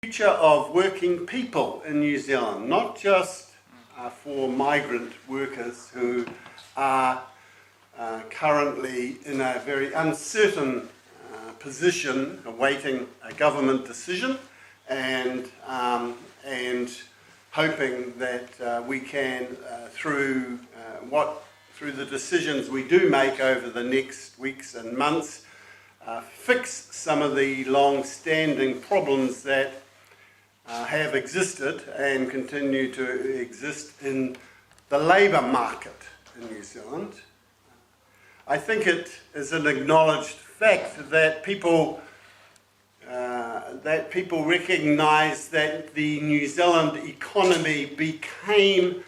Future of working people in New Zealand, not just for migrant workers who are currently in a very uncertain position awaiting a government decision and hoping that we can, through the decisions we do make over the next weeks and months, fix some of the long-standing problems that have existed and continue to exist in the labour market in New Zealand. I think it is an acknowledged fact that people recognise that the New Zealand economy became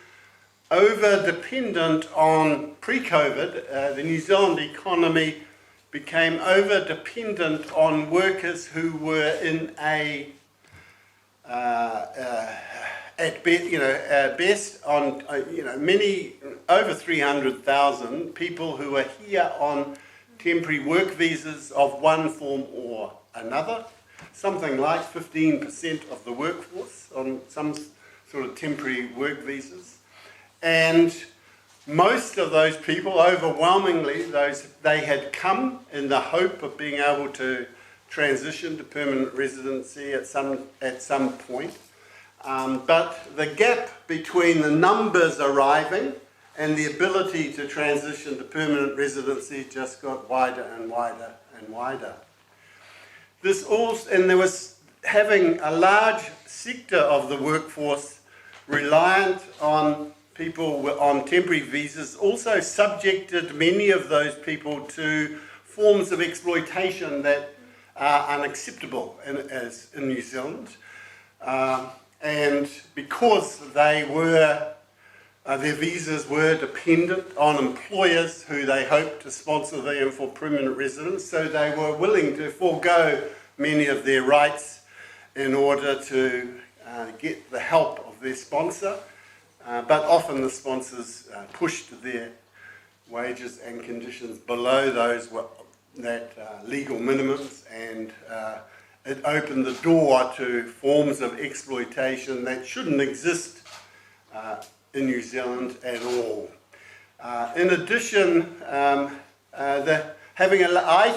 over-dependent on pre-COVID. The New Zealand economy became over-dependent on workers who were in a at best on many over 300,000 people who are here on temporary work visas of one form or another. Something like 15% of the workforce on some sort of temporary work visas, and most of those people, overwhelmingly, they had come in the hope of being able to transition to permanent residency at some point. But the gap between the numbers arriving and the ability to transition to permanent residency just got wider and wider and wider. There was having a large sector of the workforce reliant on people on temporary visas also subjected many of those people to forms of exploitation that are unacceptable in New Zealand. And because their visas were dependent on employers who they hoped to sponsor them for permanent residence, so they were willing to forego many of their rights in order to get the help of their sponsor. But often the sponsors pushed their wages and conditions below those legal minimums, and it opened the door to forms of exploitation that shouldn't exist in New Zealand at all. In addition, I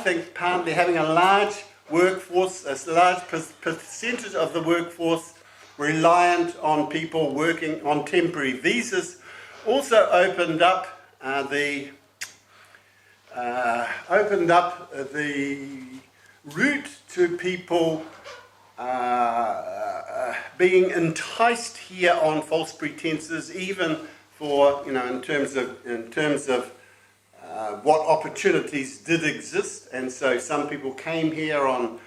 think partly having a large workforce, a large percentage of the workforce reliant on people working on temporary visas, also opened up the route to people being enticed here on false pretenses, even for in terms of what opportunities did exist. And so some people came here on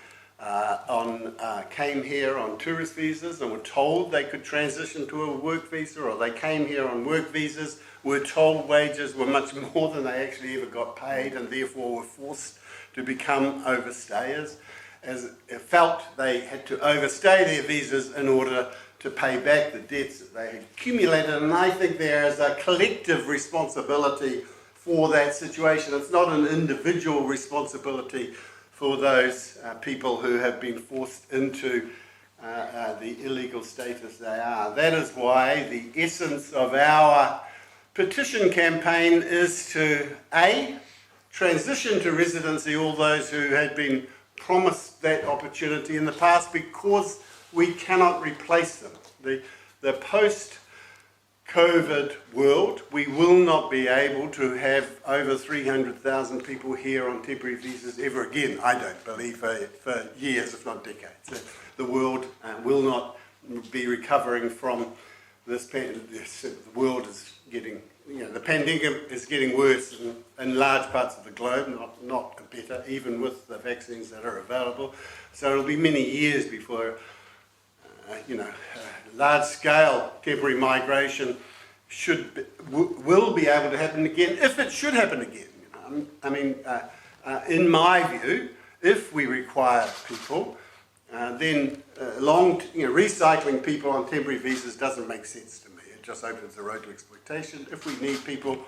tourist visas and were told they could transition to a work visa, or they came here on work visas, were told wages were much more than they actually ever got paid, and therefore were forced to become overstayers, as it felt they had to overstay their visas in order to pay back the debts that they had accumulated. And I think there is a collective responsibility for that situation. It's not an individual responsibility for those people who have been forced into the illegal status they are. That is why the essence of our petition campaign is to transition to residency all those who had been promised that opportunity in the past, because we cannot replace them. The post-COVID world, we will not be able to have over 300,000 people here on temporary visas ever again, I don't believe, for years, if not decades. The world will not be recovering from this pandemic. The world is getting, the pandemic is getting worse in large parts of the globe, not better, even with the vaccines that are available. So it'll be many years before, large-scale temporary migration will be able to happen again, if it should happen again. In my view, if we require people, then recycling people on temporary visas doesn't make sense to me. It just opens the road to exploitation. If we need people,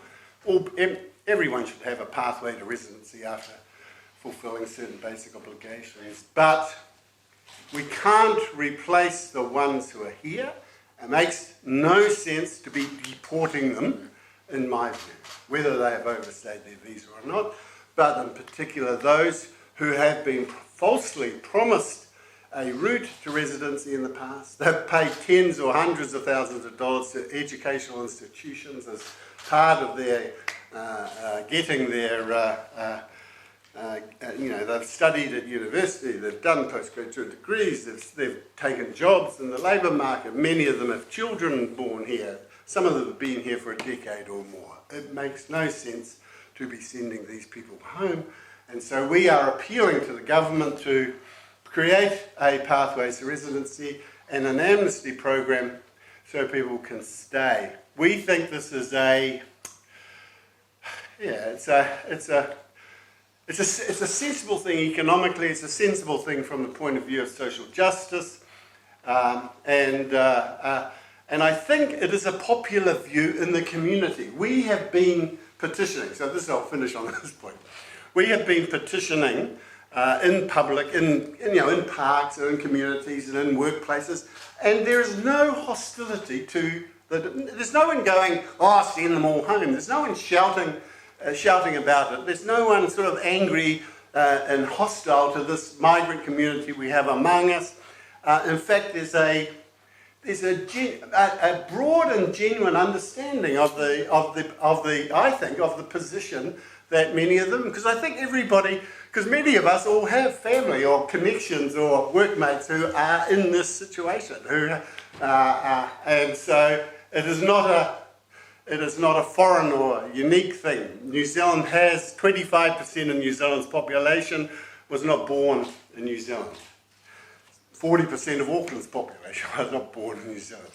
everyone should have a pathway to residency after fulfilling certain basic obligations. But We can't replace the ones who are here. It makes no sense to be deporting them, in my view, whether they have overstayed their visa or not, but in particular those who have been falsely promised a route to residency in the past. They've paid tens or hundreds of thousands of dollars to educational institutions as part of their getting their, they've studied at university, they've done postgraduate degrees, they've taken jobs in the labour market. Many of them have children born here. Some of them have been here for a decade or more. It makes no sense to be sending these people home. And so we are appealing to the government to create a pathways to residency and an amnesty program so people can stay. We think this is it's a sensible thing economically, it's a sensible thing from the point of view of social justice, and I think it is a popular view in the community. We have been petitioning, so I'll finish on this point. We have been petitioning in public, in parks and in communities and in workplaces, and there is no hostility to there's no one going, oh, send them all home. There's no one shouting about it. There's no one sort of angry and hostile to this migrant community we have among us. In fact, there's a broad and genuine understanding of the position that many of them, because I think because many of us all have family or connections or workmates who are in this situation, and so it is not a foreign or unique thing. New Zealand has 25% of New Zealand's population was not born in New Zealand. 40% of Auckland's population was not born in New Zealand.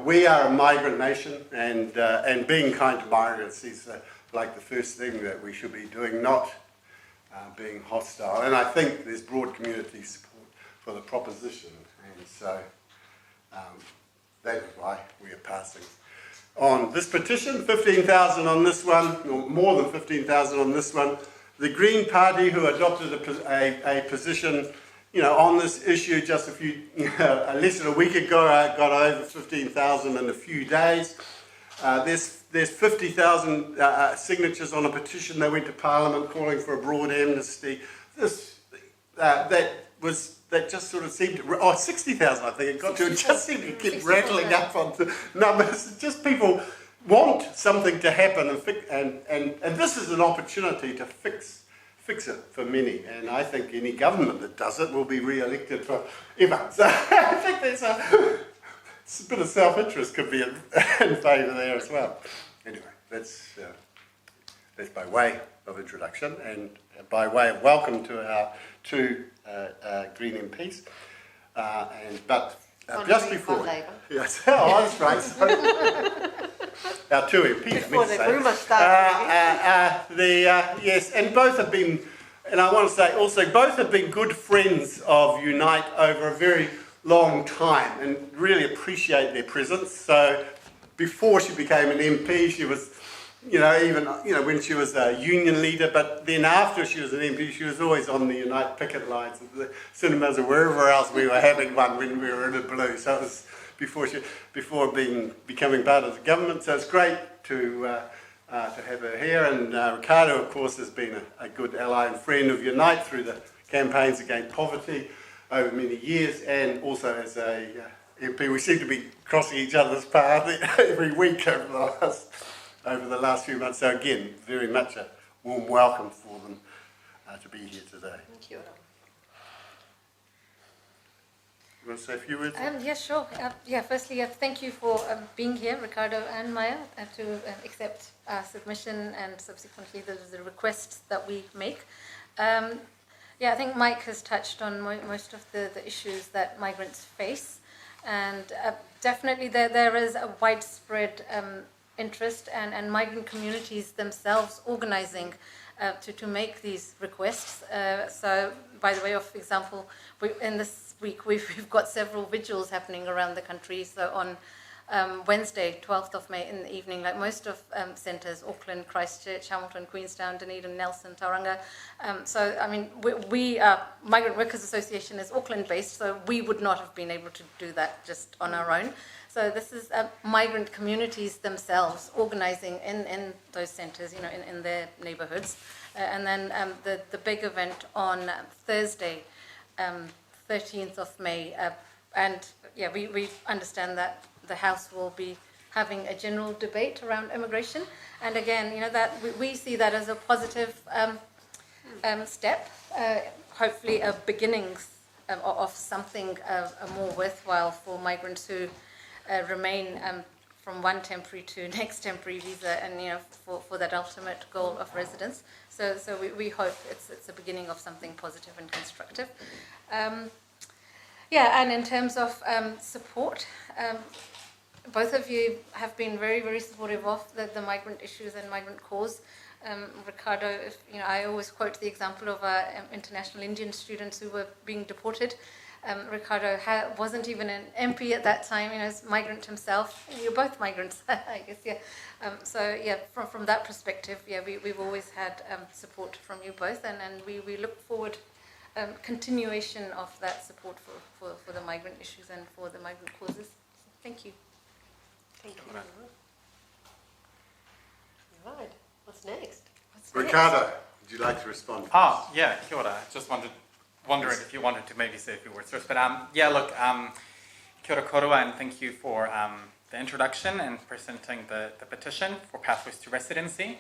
We are a migrant nation, and being kind to migrants is like the first thing that we should be doing, not being hostile. And I think there's broad community support for the proposition, and so that is why we are passing on this petition. 15,000 on this one, or more than 15,000 on this one. The Green Party, who adopted a position on this issue just less than a week ago, got over 15,000 in a few days. There's 50,000 signatures on a petition that went to Parliament calling for a broad amnesty. That just sort of seemed to, 60,000 I think it got to, it just seemed to keep rattling up on the numbers. Just people want something to happen, and this is an opportunity to fix it for many, and I think any government that does it will be re-elected forever. So I think there's a bit of self-interest could be in favour there as well. Anyway, that's by way of introduction and by way of welcome to our two Green MPs. Just before, yes, that's right. So, our two MPs. Before the rumour started. Yes, and both have been, and I want to say also, both have been good friends of Unite over a very long time, and really appreciate their presence. So, before she became an MP, she was, when she was a union leader, but then after she was an MP, she was always on the Unite picket lines at the cinemas or wherever else we were having one when we were in the blue. So it was before becoming part of the government. So it's great to have her here. And Ricardo, of course, has been a good ally and friend of Unite through the campaigns against poverty over many years, and also as a MP. We seem to be crossing each other's path every week over the last few months. So again, very much a warm welcome for them to be here today. Thank you. You want to say a few words? Yeah, sure. Firstly, thank you for being here, Ricardo and Maya, to accept our submission and subsequently the requests that we make. I think Mike has touched on most of the issues that migrants face, and definitely there is a widespread interest and migrant communities themselves organizing to make these requests. So by the way of example, in this week we've got several vigils happening around the country. So Wednesday, 12th of May in the evening, like most of centres, Auckland, Christchurch, Hamilton, Queenstown, Dunedin, Nelson, Tauranga. So, I mean, we Migrant Workers Association is Auckland-based, so we would not have been able to do that just on our own. So this is migrant communities themselves organising in those centres, you know, in their neighbourhoods. And then the big event on Thursday, 13th of May, and yeah, we understand that the House will be having a general debate around immigration. And again, you know, that we see that as a positive step, hopefully a beginnings of something more worthwhile for migrants who remain from one temporary to next temporary visa, and you know, for that ultimate goal of residence. So we hope it's a beginning of something positive and constructive. Yeah, and in terms of support, both of you have been very, very supportive of the migrant issues and migrant cause. Ricardo, you know, I always quote the example of international Indian students who were being deported. Ricardo wasn't even an MP at that time, you know, as migrant himself. You're both migrants, I guess, yeah. So, yeah, from that perspective, yeah, we've always had support from you both, and we look forward continuation of that support for the migrant issues and for the migrant causes. So, thank you. Thank you. Right. What's next? Ricardo, would you like to respond? Yeah, kia ora. Just wondering if you wanted to maybe say a few words first. But yeah, look, kia ora korua, and thank you for the introduction and presenting the petition for Pathways to Residency.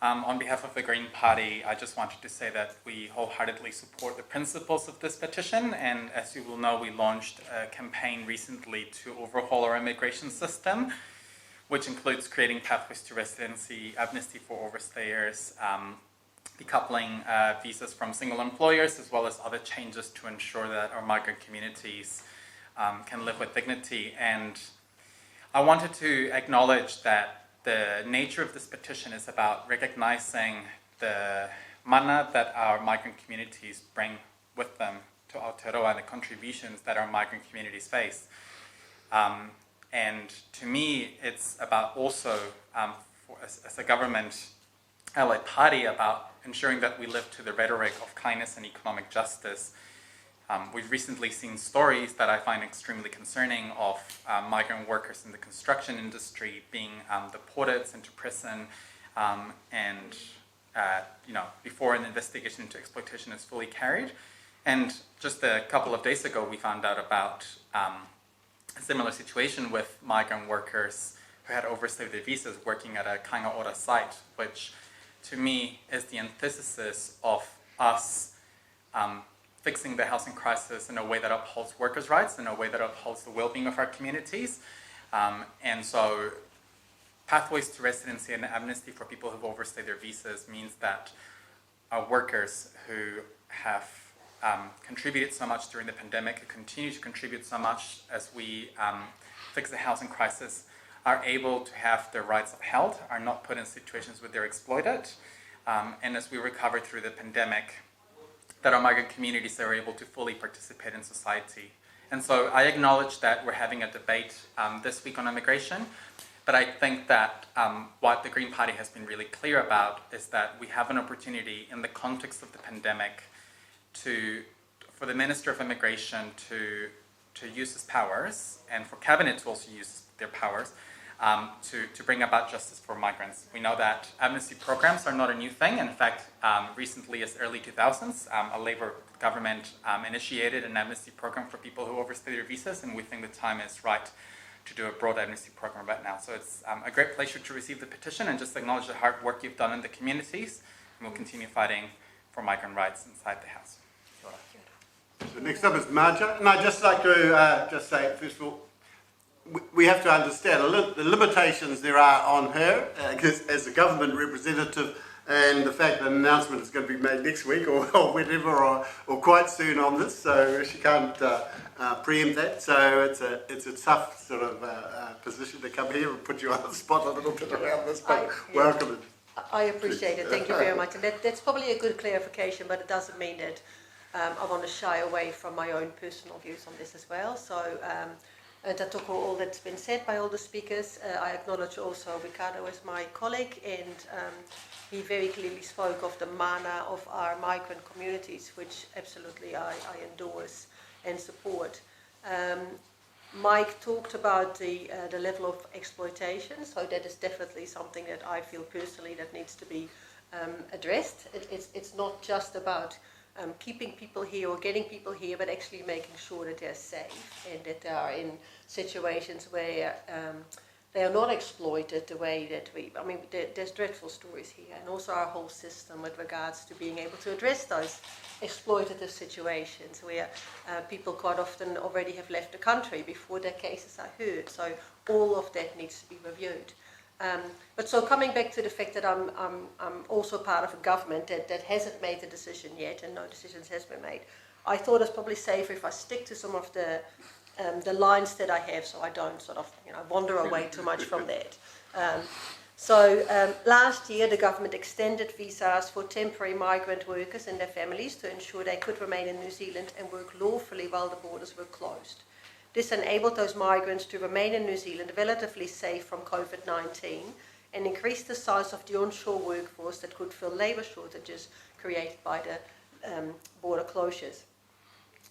On behalf of the Green Party, I just wanted to say that we wholeheartedly support the principles of this petition, and as you will know, we launched a campaign recently to overhaul our immigration system, which includes creating pathways to residency, amnesty for overstayers, decoupling visas from single employers, as well as other changes to ensure that our migrant communities can live with dignity. And I wanted to acknowledge that the nature of this petition is about recognizing the mana that our migrant communities bring with them to Aotearoa and the contributions that our migrant communities face. And to me, it's about also, as a government allied party, about ensuring that we live to the rhetoric of kindness and economic justice. We've recently seen stories that I find extremely concerning of migrant workers in the construction industry being deported, sent to prison, and you know, before an investigation into exploitation is fully carried. And just a couple of days ago, we found out about a similar situation with migrant workers who had overstayed their visas working at a kainga ora site, which to me is the antithesis of us fixing the housing crisis in a way that upholds workers' rights, in a way that upholds the well-being of our communities. And so pathways to residency and amnesty for people who've overstayed their visas means that our workers who have contributed so much during the pandemic, who continue to contribute so much as we fix the housing crisis, are able to have their rights upheld, are not put in situations where they're exploited, and as we recover through the pandemic, that our migrant communities are able to fully participate in society. And so I acknowledge that we're having a debate this week on immigration, but I think that what the Green Party has been really clear about is that we have an opportunity in the context of the pandemic for the Minister of Immigration to use his powers, and for Cabinet to also use their powers, to bring about justice for migrants. We know that amnesty programs are not a new thing. In fact, recently as early 2000s, a Labour government initiated an amnesty program for people who overstay their visas, and we think the time is right to do a broad amnesty program right now. So it's a great pleasure to receive the petition and just acknowledge the hard work you've done in the communities, and we'll continue fighting for migrant rights inside the House. So next up is Marja, and I'd just like to just say, first of all, we have to understand the limitations there are on her as a government representative, and the fact that an announcement is going to be made next week or whenever or quite soon on this, so she can't preempt that. So it's a tough sort of position to come here and put you on the spot a little bit around this, but welcome. I appreciate it. Thank you very much. And that's probably a good clarification, but it doesn't mean that I want to shy away from my own personal views on this as well. So to talk all that's been said by all the speakers. I acknowledge also Ricardo as my colleague, and he very clearly spoke of the mana of our migrant communities, which absolutely I endorse and support. Mike talked about the level of exploitation, so that is definitely something that I feel personally that needs to be addressed. It's not just about keeping people here or getting people here, but actually making sure that they're safe and that they are in situations where they are not exploited the way that there's dreadful stories here, and also our whole system with regards to being able to address those exploitative situations where people quite often already have left the country before their cases are heard. So all of that needs to be reviewed. But so coming back to the fact that I'm also part of a government that hasn't made a decision yet, and no decisions has been made, I thought it's probably safer if I stick to some of the lines that I have, so I don't sort of wander away too much from that. Last year the government extended visas for temporary migrant workers and their families to ensure they could remain in New Zealand and work lawfully while the borders were closed. This enabled those migrants to remain in New Zealand relatively safe from COVID-19 and increased the size of the onshore workforce that could fill labour shortages created by the border closures.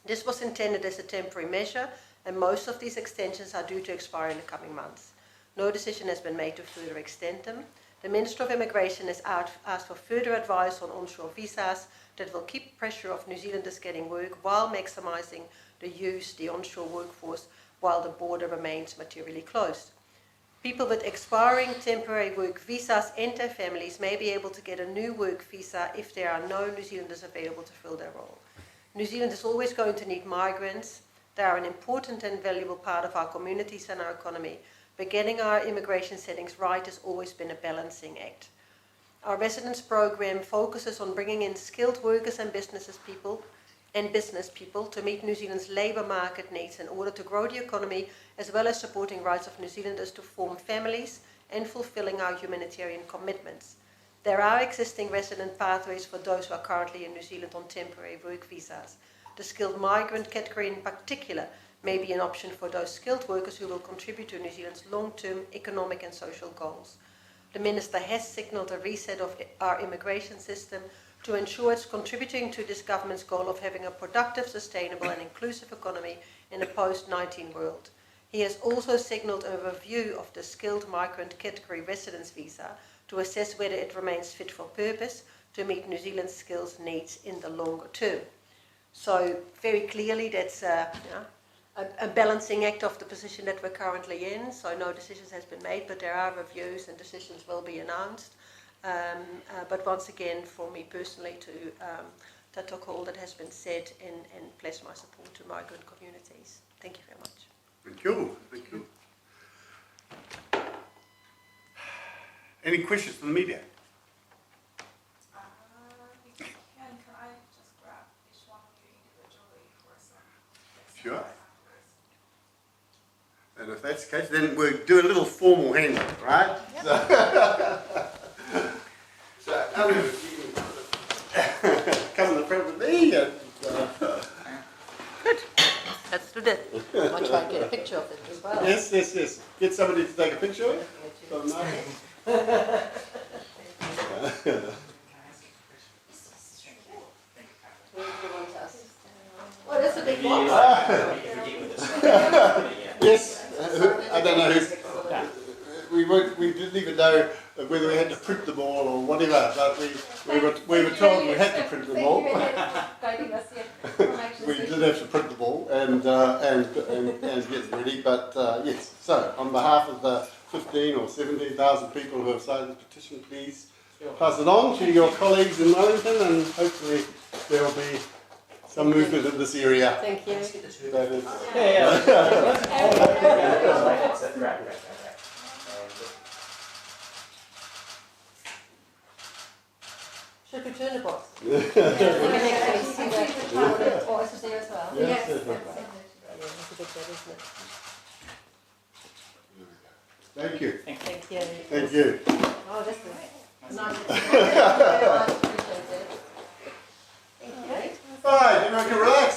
This was intended as a temporary measure, and most of these extensions are due to expire in the coming months. No decision has been made to further extend them. The Minister of Immigration has asked for further advice on onshore visas that will keep pressure off New Zealanders getting work while maximising the onshore workforce while the border remains materially closed. People with expiring temporary work visas and their families may be able to get a new work visa if there are no New Zealanders available to fill their role. New Zealand is always going to need migrants. They are an important and valuable part of our communities and our economy, but getting our immigration settings right has always been a balancing act. Our residence program focuses on bringing in skilled workers and business people to meet New Zealand's labour market needs in order to grow the economy, as well as supporting rights of New Zealanders to form families and fulfilling our humanitarian commitments. There are existing resident pathways for those who are currently in New Zealand on temporary work visas. The skilled migrant category in particular may be an option for those skilled workers who will contribute to New Zealand's long-term economic and social goals. The Minister has signalled a reset of our immigration system to ensure it's contributing to this government's goal of having a productive, sustainable and inclusive economy in a post-19 world. He has also signalled a review of the skilled migrant category residence visa to assess whether it remains fit for purpose to meet New Zealand's skills needs in the longer term. So very clearly that's a balancing act of the position that we're currently in. So no decisions has been made, but there are reviews and decisions will be announced. But once again, for me personally, to talk all that has been said and pledge my support to migrant communities. Thank you very much. Thank you. Thank you. Any questions from the media? Can I just grab each one of you individually for some? Sure. And if that's the case, then we'll do a little formal handover, right? Yep. So come in the front with me. And, Good. Let's do that. I'll try and get a picture of it as well. Yes. Get somebody to take a picture of it. Oh, that's a big one. Yes, I don't know who. We didn't even know whether we had to print them all or whatever, but we were told we had to print them all. We did have to print them all and get ready, but yes. So on behalf of the 15 or 17,000 people who have signed the petition, please pass it on to your colleagues in Wellington, and hopefully there will be some movement in this area. Thank you. That is. Should we turn the box? We can actually see that. Or is it there as well? Yes. That's a big bit, isn't it? Thank you. Thank you. Thank you. Oh, that's nice. Appreciate it. Thank you. All right, everyone can relax.